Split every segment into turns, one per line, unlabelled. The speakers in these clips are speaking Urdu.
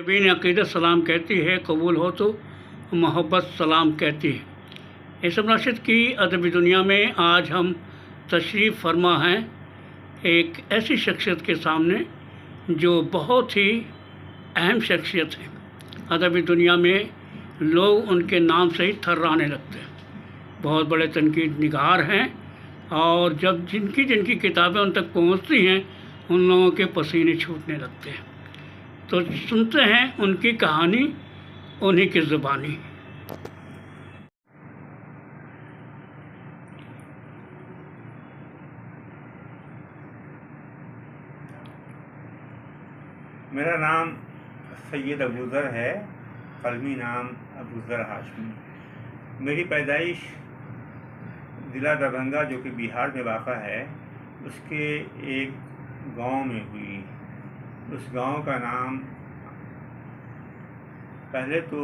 بین عقیدت سلام کہتی ہے، قبول ہو تو محبت سلام کہتی ہے۔ اس نشست کی ادبی دنیا میں آج ہم تشریف فرما ہیں ایک ایسی شخصیت کے سامنے جو بہت ہی اہم شخصیت ہے۔ ادبی دنیا میں لوگ ان کے نام سے ہی تھرانے لگتے ہیں۔ بہت بڑے تنقید نگار ہیں اور جب جن کی کتابیں ان تک پہنچتی ہیں ان لوگوں کے پسینے چھوٹنے لگتے ہیں۔ تو سنتے ہیں ان کی کہانی انہی کی زبانی۔
میرا نام سید ابوذر ہے، قلمی نام ابوذر ہاشمی۔ میری پیدائش ضلع دربھنگہ جو کہ بہار میں واقع ہے اس کے ایک گاؤں میں ہوئی۔ اس گاؤں کا نام پہلے تو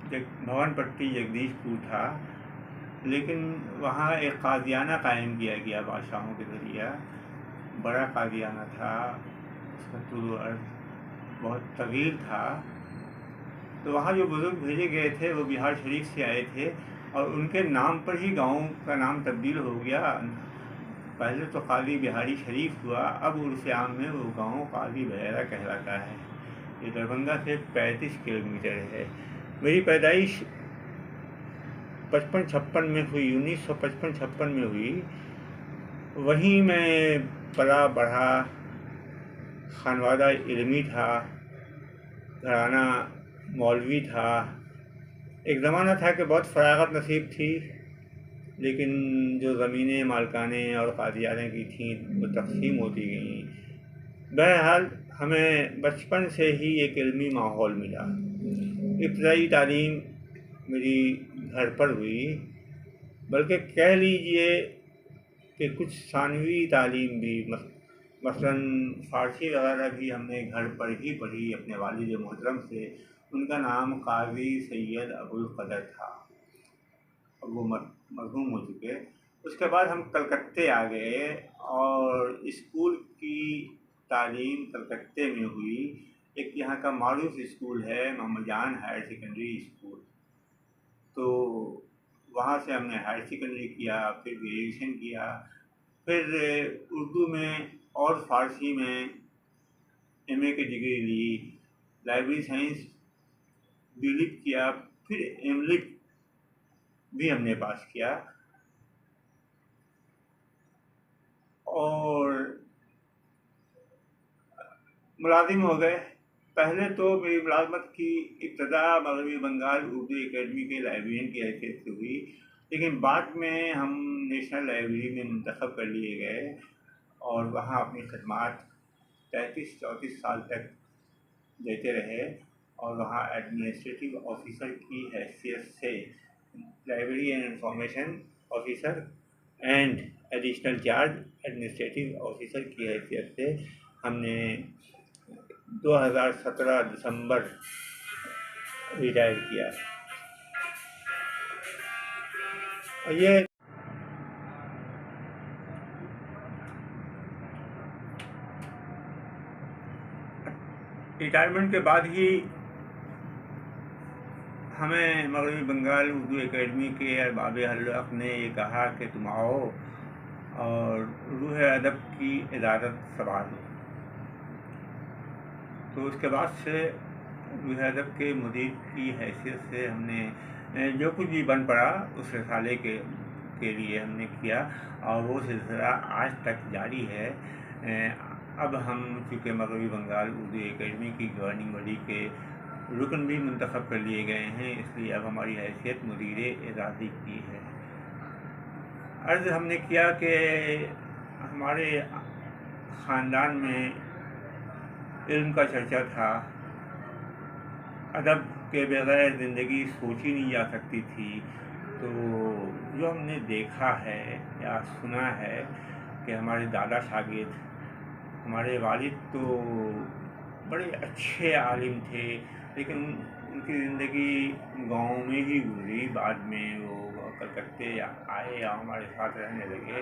بھون پٹی جگدیش پور تھا، لیکن وہاں ایک قاضیانہ قائم کیا گیا بادشاہوں کے ذریعہ۔ بڑا قاضیانہ تھا، اس کا طول و عرض بہت طویل تھا۔ تو وہاں جو بزرگ بھیجے گئے تھے وہ بہار شریف سے آئے تھے اور ان کے نام پر ہی گاؤں کا نام تبدیل ہو گیا۔ پہلے تو قاضی بہاری شریف ہوا، اب عرف عام میں وہ گاؤں قاضی بحیرہ کہلاتا ہے۔ یہ دربھنگہ سے 35 کلومیٹر ہے۔ میری پیدائش 55-56 میں ہوئی، 1955-56 میں ہوئی۔ وہیں میں پلا بڑھا، خانوادہ علمی تھا، گھرانہ مولوی تھا۔ ایک زمانہ تھا کہ بہت فراغت نصیب تھی، لیکن جو زمینیں مالکانے اور قاضیانے کی تھیں وہ تقسیم ہوتی گئیں۔ بہرحال ہمیں بچپن سے ہی ایک علمی ماحول ملا۔ ابتدائی تعلیم میری گھر پر ہوئی، بلکہ کہہ لیجئے کہ کچھ ثانوی تعلیم بھی، مثلاً فارسی وغیرہ بھی ہم نے گھر پر ہی پڑھی اپنے والد محترم سے۔ ان کا نام قاضی سید ابوالقدر تھا، اب وہ مرحوم ہو چکے۔ اس کے بعد ہم کلکتے آ گئے اور اسکول کی تعلیم کلکتے میں ہوئی۔ ایک یہاں کا معروف اسکول ہے محمد جان ہائر سیکنڈری اسکول، تو وہاں سے ہم نے ہائر سیکنڈری کیا، پھر گریجویشن کیا، پھر اردو میں اور فارسی میں ایم اے کی ڈگری لی، لائبریری سائنس بی لٹ کیا، پھر ایم لٹ بھی ہم نے پاس کیا، اور ملازم ہو گئے۔ پہلے تو میری ملازمت کی ابتدا مغربی بنگال اردو اکیڈمی کے لائبریرین کی حیثیت سے ہوئی، لیکن بعد میں ہم نیشنل لائبریری میں منتخب کر لیے گئے اور وہاں اپنی خدمات 33-34 سال تک دیتے رہے، اور وہاں ایڈمنسٹریٹو آفیسر کی حیثیت سے، library and information officer and additional charge administrative officer کی حیثیت سے ہم نے 2017 دسمبر ریٹائر کیا۔ یہ ریٹائرمنٹ کے بعد ہی ہمیں مغربی بنگال اردو اکیڈمی کے ارباب حلق نے یہ کہا کہ تم آؤ اور روح ادب کی ادارت سنبھالو۔ تو اس کے بعد سے روح ادب کے مدیر کی حیثیت سے ہم نے جو کچھ بھی بن پڑا اس رسالے کے لیے ہم نے کیا، اور وہ سلسلہ آج تک جاری ہے۔ اب ہم چونکہ مغربی بنگال اردو اکیڈمی کی گورننگ باڈی کے رکن بھی منتخب کر لیے گئے ہیں، اس لیے اب ہماری حیثیت مدیر اعزازی کی ہے۔ عرض ہم نے کیا کہ ہمارے خاندان میں علم کا چرچا تھا، ادب کے بغیر زندگی سوچی نہیں جا سکتی تھی۔ تو جو ہم نے دیکھا ہے یا سنا ہے کہ ہمارے دادا شاگرد، ہمارے والد تو بڑے اچھے عالم تھے، لیکن ان کی زندگی گاؤں میں ہی گزری۔ بعد میں وہ کلکتے آئے یا ہمارے ساتھ رہنے لگے۔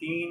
3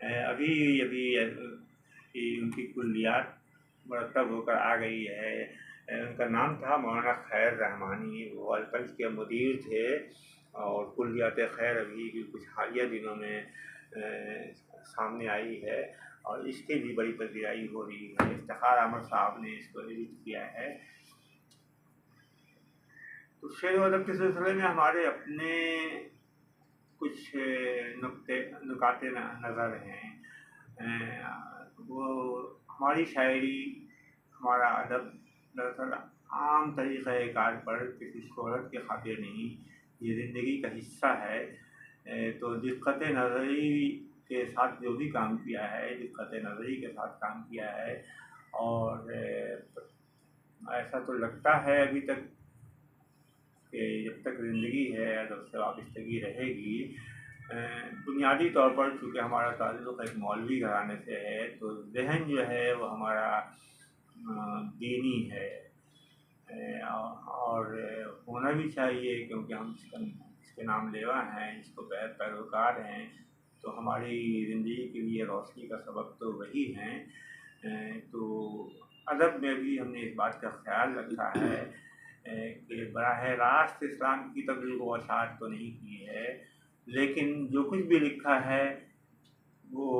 ابھی ابھی ان کی کلیات مرتب ہو کر آ گئی ہے. ان کا نام تھا مولانا خیر رحمانی، وہ الپنچ کے مدیر تھے. اور کلیات خیر ابھی بھی کچھ حالیہ دنوں میں سامنے آئی ہے، اور اس کی بھی بڑی پذیرائی ہو رہی ہے. افتخار احمد صاحب نے اس کو ایڈٹ کیا ہے. تو شعر و ادب کے سلسلے میں ہمارے اپنے کچھ نکات نظر ہیں. وہ ہماری شاعری، ہمارا ادب دراصل عام طریقۂ کار پر کسی شہرت کے خاطر نہیں، یہ زندگی کا حصہ ہے. تو دقت نظری کے ساتھ جو بھی کام کیا ہے، دقت نظری کے ساتھ کام کیا ہے، اور ایسا تو لگتا ہے ابھی تک کہ جب تک زندگی ہے ادب سے وابستگی رہے گی. بنیادی طور پر چونکہ ہمارا تعلق ایک مولوی گھرانے سے ہے، تو ذہن جو ہے وہ ہمارا دینی ہے، اور ہونا بھی چاہیے، کیونکہ ہم اس کے نام لیوا ہیں، اس کو پیروکار ہیں. تو ہماری زندگی کے لیے روشنی کا سبب تو وہی ہیں. تو ادب میں بھی ہم نے اس بات کا خیال رکھا ہے کہ براہ راست اسلام کی تبلیغ و اشاعت تو نہیں کی ہے، لیکن جو کچھ بھی لکھا ہے وہ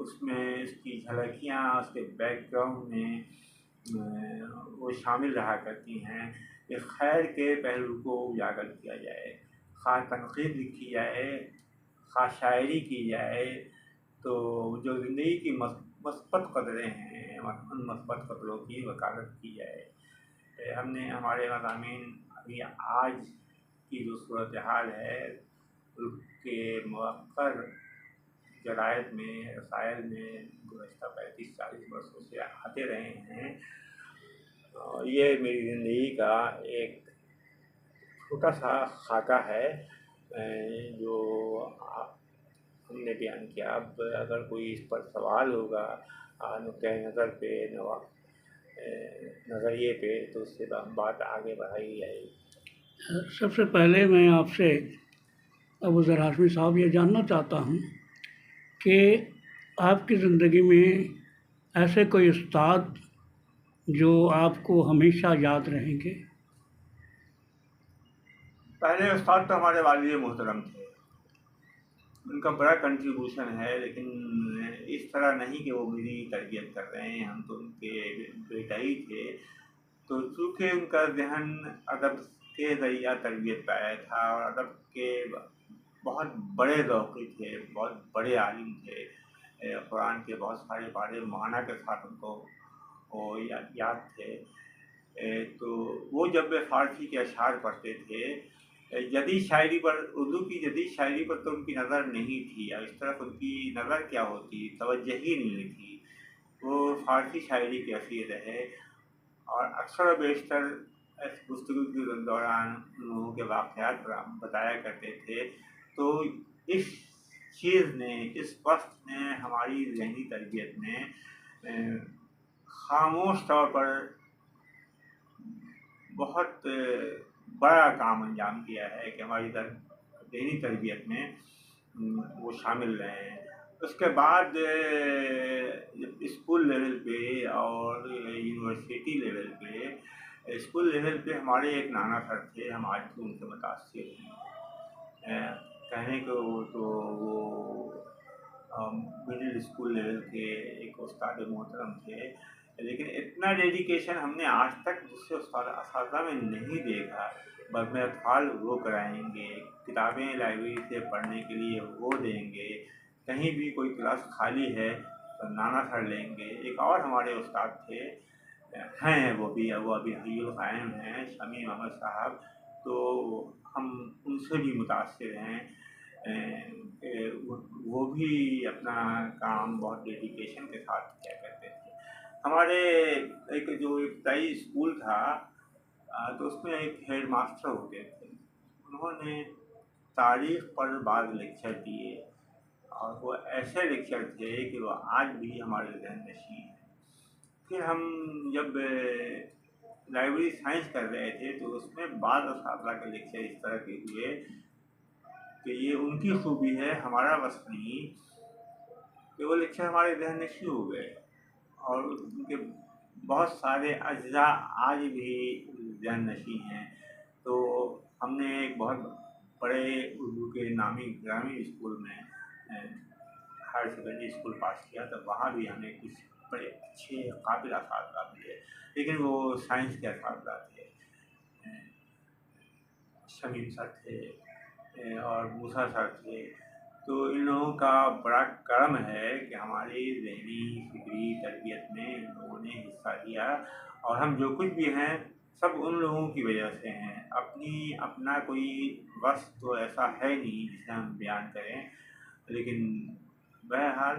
اس میں اس کی جھلکیاں اس کے بیک گراؤنڈ میں وہ شامل رہا کرتی ہیں کہ خیر کے پہلو کو اجاگر کیا جائے، خواہ تنقید لکھی جائے، خواہ شاعری کی جائے. تو جو زندگی کی مثبت قدریں ہیں، ان مثبت قدروں کی وکالت کی جائے. ہم نے ہمارے مضامین ابھی آج کی جو صورتحال ہے کے مؤخر جرائد میں، رسائل میں گزشتہ 35-40 برسوں سے آتے رہے ہیں. اور یہ میری زندگی کا ایک چھوٹا سا خاکہ ہے جو ہم نے بیان کیا. اب اگر کوئی اس پر سوال ہوگا نقطۂ نظر پہ، نظریے پہ، تو اس سے بات آگے بڑھائی جائے گی.
سب سے پہلے میں آپ سے ابو ذر ہاشمی صاحب یہ جاننا چاہتا ہوں کہ آپ کی زندگی میں ایسے کوئی استاد جو آپ کو ہمیشہ یاد رہیں گے؟
پہلے استاد تو ہمارے والد محترم تھے، ان کا بڑا کنٹریبیوشن ہے، لیکن اس طرح نہیں کہ وہ میری تربیت کر رہے ہیں، ہم تو ان کے بیٹا ہی تھے. تو چونکہ ان کا ذہن ادب کے ذریعہ تربیت پایا تھا، اور ادب کے بہت بڑے ذوقی تھے، بہت بڑے عالم تھے. قرآن کے بہت سارے بارے معنی کے ساتھ ان کو وہ یاد تھے. تو وہ جب فارسی کے اشعار پڑھتے تھے، جدید شاعری پر، اردو کی جدید شاعری پر تو ان کی نظر نہیں تھی، اور اس طرف ان کی نظر کیا ہوتی، توجہ ہی نہیں تھی. وہ فارسی شاعری کے اسیر رہے، اور اکثر و بیشتر گفتگو کے دوران لوگوں کے واقعات بتایا کرتے تھے. تو اس چیز نے، اس وقت نے ہماری ذہنی تربیت میں خاموش طور پر بہت بڑا کام انجام دیا ہے کہ ہماری ذہنی تربیت میں وہ شامل رہے ہیں. اس کے بعد اسکول لیول پہ اور یونیورسٹی لیول پہ، اسکول لیول پہ ہمارے ایک نانا سر تھے، ہم آج بھی ان سے متاثر ہیں. کہنے کو تو وہ مڈل اسکول لیول کے ایک استاد محترم تھے، لیکن اتنا ڈیڈیکیشن ہم نے آج تک دوسرے اساتذہ میں نہیں دیکھا. بس میں اطفال وہ کرائیں گے، کتابیں لائبریری سے پڑھنے کے لیے وہ دیں گے، کہیں بھی کوئی کلاس خالی ہے تو نانا سر لیں گے. ایک اور ہمارے استاد تھے، ہیں وہ ابھی حی القائم ہیں، شمیم احمد صاحب. تو ہم ان سے بھی متاثر ہیں. وہ بھی اپنا کام بہت ڈیڈیکیشن کے ساتھ کیا کرتے تھے. ہمارے ایک جو ابتدائی اسکول تھا، تو اس میں ایک ہیڈ ماسٹر ہوتے تھے. انہوں نے تاریخ پر بعض لیکچر دیے، اور وہ ایسے لیکچر تھے کہ وہ آج بھی ہمارے ذہن نشین ہیں. پھر ہم جب لائبریری سائنس کر رہے تھے تو اس میں بعض اساتذہ کے لیکچر اس طرح کے ہوئے کہ یہ ان کی خوبی ہے، ہمارا بس نہیں. کہ وہ لیکچر ہمارے ذہن نشین ہو گئے، اور ان کے بہت سارے اجزاء آج بھی ذہن نشین ہیں۔ تو ہم نے ایک بہت بڑے اردو کے نامی گرامی اسکول میں ہائر سیکنڈری اسکول پاس کیا، تو وہاں بھی ہمیں کچھ بڑے اچھے قابل اساتذہ ملے، لیکن وہ سائنس کے اساتذہ تھے۔ شمیم سر تھے اور موسیٰ سر تھے۔ تو ان لوگوں کا بڑا کرم ہے کہ ہماری ذہنی فکری تربیت میں ان لوگوں نے حصہ لیا، اور ہم جو کچھ بھی ہیں سب ان لوگوں کی وجہ سے ہیں۔ اپنا کوئی وصف تو ایسا ہے نہیں جسے ہم بیان کریں، لیکن بہرحال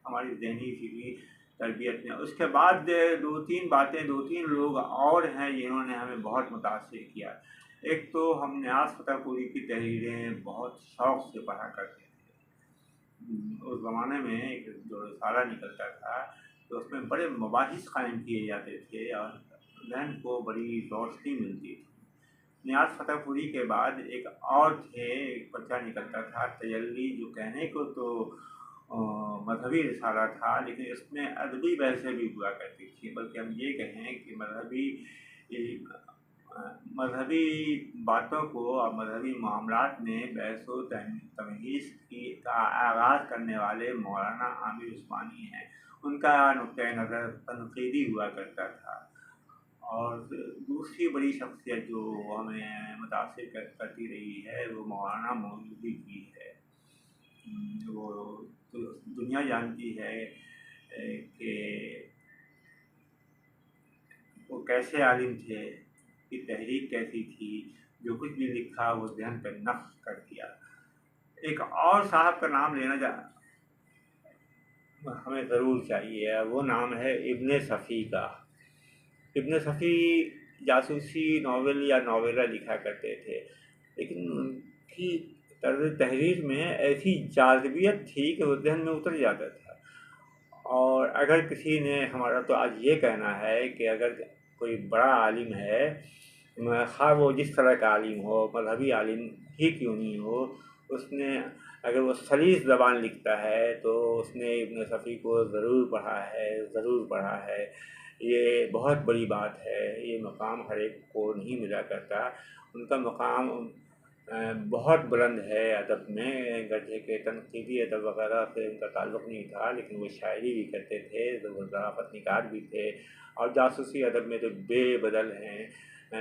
ہماری ذہنی فکری تربیت میں اس کے بعد دو تین لوگ اور ہیں جنہوں نے ہمیں بہت متاثر کیا۔ ایک تو ہم نیاز فتح پوری کی تحریریں بہت شوق سے پڑھا کرتے تھے۔ اس زمانے میں ایک جو رسالہ نکلتا تھا تو اس میں بڑے مباحث قائم کیے جاتے تھے اور ذہن کو بڑی روشنی ملتی تھی۔ نیاز فتح پوری کے بعد ایک اور ایک پرچہ نکلتا تھا تجلی، جو کہنے کو تو مذہبی رسالہ تھا، لیکن اس میں ادبی بحثیں بھی ہوا کرتی تھی، بلکہ ہم یہ کہیں کہ مذہبی باتوں کو اور مذہبی معاملات میں بحث و تمہیز کا آغاز کرنے والے مولانا عامر عثمانی ہیں۔ ان کا نقطۂ نظر تنقیدی ہوا کرتا تھا۔ اور دوسری بڑی شخصیت جو ہمیں متاثر کرتی رہی ہے وہ مولانا مودودی کی ہے۔ وہ دنیا جانتی ہے کہ وہ کیسے عالم تھے، کی تحریک کیسی تھی، جو کچھ بھی لکھا وہ ذہن پہ نقش کر دیا۔ ایک اور صاحب کا نام لینا ہمیں ضرور چاہیے، وہ نام ہے ابن صفی کا۔ ابن صفی جاسوسی ناول یا ناولہ لکھا کرتے تھے، لیکن ان کی طرز تحریر میں ایسی جاذبیت تھی کہ وہ ذہن میں اتر جاتا تھا۔ اور اگر کسی نے، ہمارا تو آج یہ کہنا ہے کہ اگر کوئی بڑا عالم ہے، خواہ وہ جس طرح کا عالم ہو، مذہبی عالم ہی کیوں نہیں ہو، اس نے اگر وہ سلیس زبان لکھتا ہے تو اس نے ابن صفی کو ضرور پڑھا ہے۔ یہ بہت بڑی بات ہے، یہ مقام ہر ایک کو نہیں ملا کرتا۔ ان کا مقام بہت بلند ہے ادب میں، گرچہ کہ تنقیدی ادب وغیرہ سے ان کا تعلق نہیں تھا، لیکن وہ شاعری بھی کرتے تھے، وہ ذرافت نگار بھی تھے، اور جاسوسی ادب میں تو بے بدل ہیں۔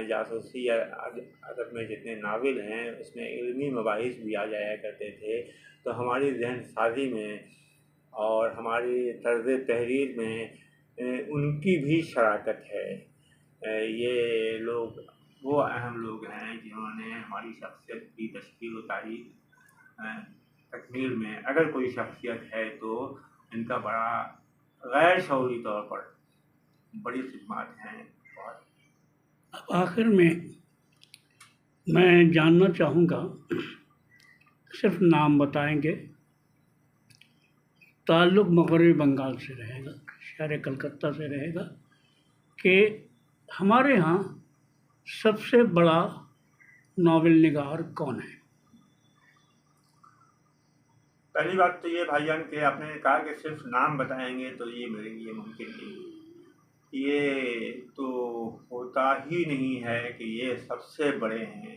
جاسوسی ادب میں جتنے ناول ہیں اس میں علمی مباحث بھی آ جایا کرتے تھے، تو ہماری ذہن سازی میں اور ہماری طرز تحریر میں ان کی بھی شراکت ہے۔ یہ لوگ وہ اہم لوگ ہیں جنہوں نے ہماری شخصیت کی تشکیل و تکمیل میں، اگر کوئی شخصیت ہے تو ان کا بڑا غیر شعوری طور پر بڑی خدمات ہیں۔
اب آخر میں جاننا چاہوں گا، صرف نام بتائیں گے، تعلق مغربی بنگال سے رہے گا، شہر کلکتہ سے رہے گا، کہ ہمارے ہاں سب سے بڑا ناول نگار کون ہے؟
پہلی بات تو یہ بھائی جان کہ آپ نے کہا کہ صرف نام بتائیں گے تو یہ میرے لیے ممکن نہیں، یہ تو ہوتا ہی نہیں ہے کہ یہ سب سے بڑے ہیں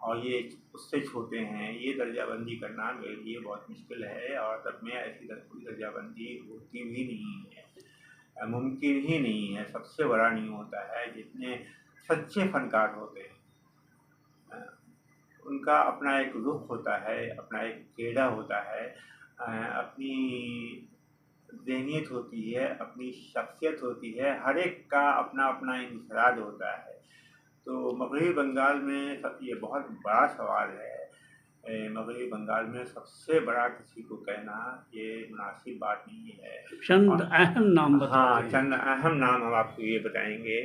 اور یہ اس سے چھوٹے ہیں۔ یہ درجہ بندی کرنا میرے لیے بہت مشکل ہے، اور ادب میں ایسی درجہ بندی ہوتی بھی نہیں ہے، ممکن ہی نہیں ہے۔ سب سے بڑا نہیں ہوتا ہے، جتنے سچے فنکار ہوتے ہیں ان کا اپنا ایک رخ ہوتا ہے، اپنا ایک کیڑا ہوتا ہے، اپنی ذہنیت ہوتی ہے، اپنی شخصیت ہوتی ہے، ہر ایک کا اپنا اپنا انفراد ہوتا ہے۔ تو مغربی بنگال میں یہ بہت بڑا سوال ہے، مغربی بنگال میں سب سے بڑا کسی کو کہنا یہ مناسب بات نہیں ہے۔
چند اہم نام
ہاں، چند اہم نام ہم آپ کو یہ بتائیں گے،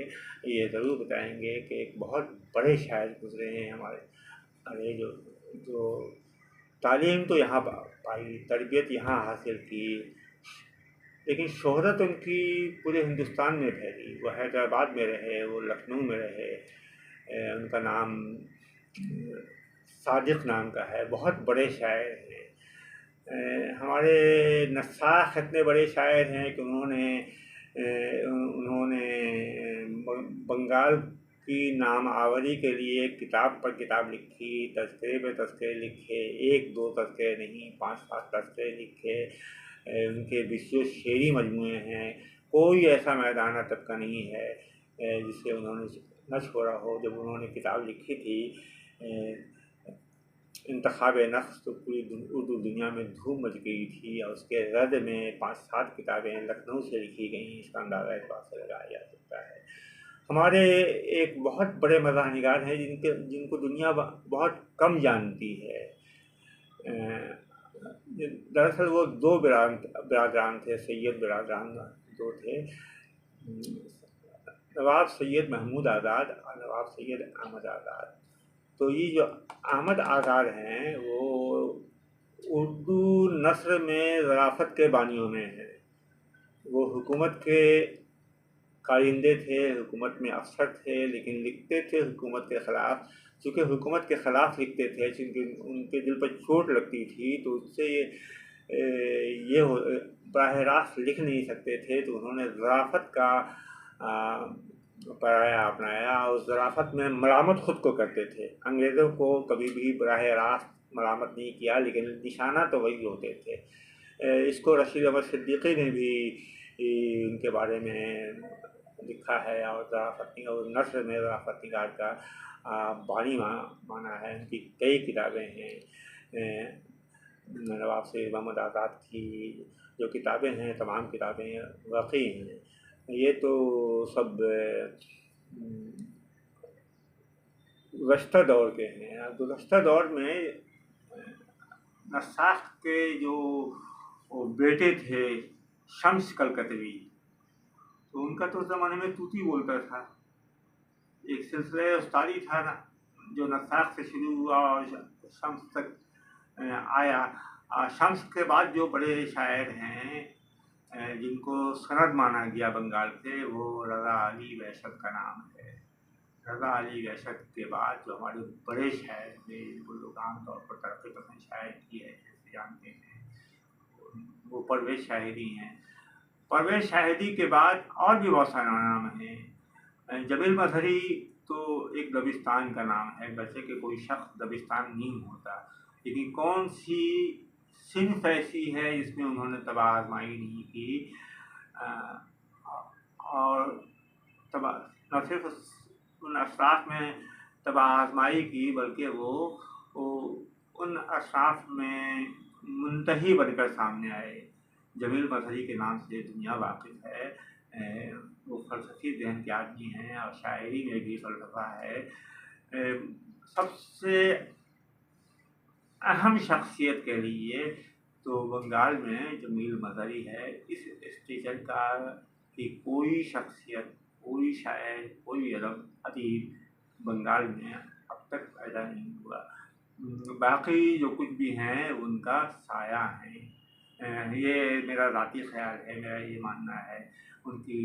یہ ضرور بتائیں گے کہ ایک بہت بڑے شاعر گزرے ہیں ہمارے، جو تعلیم تو یہاں پائی، تربیت یہاں حاصل کی، لیکن شہرت ان کی پورے ہندوستان میں پھیلی۔ وہ حیدرآباد میں رہے، وہ لکھنؤ میں رہے۔ ان کا نام صادق نام کا ہے، بہت بڑے شاعر ہیں۔ ہمارے نساخ اتنے بڑے شاعر ہیں کہ انہوں نے بنگال کی نام آوری کے لیے کتاب پر کتاب لکھی، تذکرے پہ تذکرے لکھے، 1-2 تذکرے نہیں 5-7 تذکرے لکھے، ان کے 20 شعری مجموعے ہیں۔ کوئی ایسا میدان ادب کا نہیں ہے جس سے انہوں نے نہ چھوڑا ہو۔ جب انہوں نے کتاب لکھی تھی انتخاب نفس، تو پوری اردو دنیا میں دھوم مچ گئی تھی، اور اس کے رد میں 5-7 کتابیں لکھنؤ سے لکھی گئیں، اس کا اندازہ اس بات سے لگایا جا سکتا ہے۔ ہمارے ایک بہت بڑے مزاح نگار ہیں جن کو دنیا بہت کم جانتی ہے۔ دراصل وہ 2 برادران تھے، سید برادران 2 تھے، نواب سید محمود آزاد اور نواب سید احمد آزاد۔ تو یہ جو احمد آزاد ہیں وہ اردو نثر میں ظرافت کے بانیوں میں ہیں۔ وہ حکومت کے کارندے تھے، حکومت میں افسر تھے، لیکن لکھتے تھے حکومت کے خلاف۔ چونکہ حکومت کے خلاف لکھتے تھے، چونکہ ان کے دل پر چوٹ لگتی تھی، تو اس سے یہ براہ راست لکھ نہیں سکتے تھے، تو انہوں نے ظرافت کا پرایا اپنایا، اور اس ظرافت میں ملامت خود کو کرتے تھے۔ انگریزوں کو کبھی بھی براہ راست ملامت نہیں کیا، لیکن نشانہ تو وہی ہوتے تھے۔ اس کو رشید احمد صدیقی نے بھی ان کے بارے میں لکھا ہے، اور نثر میں ظرافت نگار کا بانی مانا ہے۔ ان کی کئی کتابیں ہیں۔ نواب سید محمد آزاد کی جو کتابیں ہیں، تمام کتابیں واقعی ہیں۔ یہ تو سب گزشتہ دور کے ہیں۔ گزشتہ دور میں نساخ کے جو بیٹے تھے شمس کلکتوی، تو ان کا تو زمانے میں طوطی بولتا تھا۔ ایک سلسلہ استادی تھا نا جو نساخ سے شروع ہوا اور شمس تک آیا۔ شمس کے بعد جو بڑے شاعر ہیں جن کو سند مانا گیا بنگال سے، وہ رضا علی وحشت کا نام ہے۔ رضا علی وحشت کے بعد جو ہمارے بڑے شاعر تھے، وہ لوگ عام طور پر ترقی پسند شاعر کی حیثیت سے جانتے ہیں، وہ پرویز شاہدی ہیں۔ پرویز شاہدی کے بعد اور بھی بہت سارے نام ہیں۔ جمیل مظہری تو ایک دبستان کا نام ہے، ویسے کہ کوئی شخص دبستان نہیں ہوتا، لیکن کون سی صنف ایسی ہے جس میں انہوں نے طبع آزمائی نہیں کی، اور نہ صرف ان اشراف میں طبع آزمائی کی، بلکہ وہ ان اشراف میں منتہی بن کر سامنے آئے۔ جمیل مظہری کے نام سے دنیا واقف ہے۔ وہ فلسفی ذہن کے آدمی ہیں، اور شاعری میں بھی فلسفہ ہے۔ سب سے اہم شخصیت کے لیے تو بنگال میں جمیل مظہری ہے۔ اس اسٹیشن کا کہ کوئی شخصیت، کوئی شاعر، کوئی ادیب بنگال میں اب تک پیدا نہیں ہوا۔ باقی جو کچھ بھی ہیں ان کا سایہ ہیں۔ یہ میرا ذاتی خیال ہے، میرا یہ ماننا ہے۔ ان کی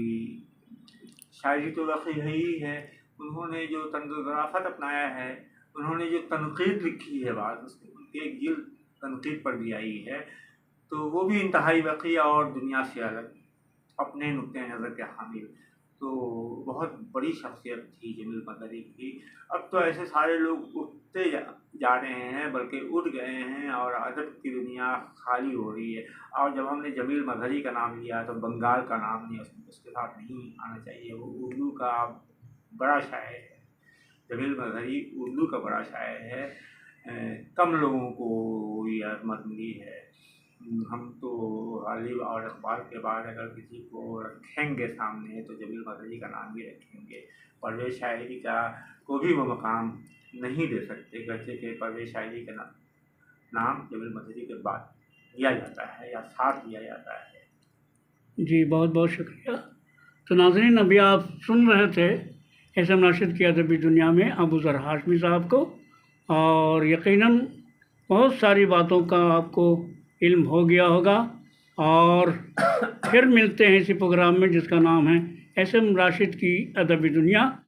شاعری تو واقعی ہی ہے۔ انہوں نے جو طنز و ظرافت اپنایا ہے، انہوں نے جو تنقید لکھی ہے، بعض ان کی ایک جلد تنقید پر بھی آئی ہے، تو وہ بھی انتہائی واقعی اور دنیا سے الگ، اپنے نقطۂ نظر کے حامل۔ تو بہت بڑی شخصیت تھی جمیل مظہری کی۔ اب تو ایسے سارے لوگ اٹھتے جا رہے ہیں، بلکہ اٹھ گئے ہیں، اور ادب کی دنیا خالی ہو رہی ہے۔ اور جب ہم نے جمیل مظہری کا نام لیا تو بنگال کا نام نہیں اس کے ساتھ نہیں آنا چاہیے۔ وہ اردو کا بڑا شاعر ہے، جمیل مظہری اردو کا بڑا شاعر ہے۔ کم لوگوں کو یہ عظمت ملی ہے۔ ہم تو غالب اور اقبال کے بعد اگر کسی کو رکھیں گے سامنے تو جمیل مظہری کا نام بھی رکھیں گے۔ پرویز شاہدی کا کو بھی وہ مقام نہیں دے سکتے، گرچہ کہ پرویز شاہدی کا نام جمیل مظہری کے بعد دیا جاتا ہے یا ساتھ دیا جاتا ہے۔
جی بہت بہت شکریہ۔ تو ناظرین، ابھی آپ سن رہے تھے ایس ایم راشد کی ادبی دنیا میں ابو ذر ہاشمی صاحب کو، اور یقیناً بہت ساری باتوں کا آپ کو علم ہو گیا ہوگا۔ اور پھر ملتے ہیں اسی پروگرام میں جس کا نام ہے ایس ایم راشد کی ادبی دنیا۔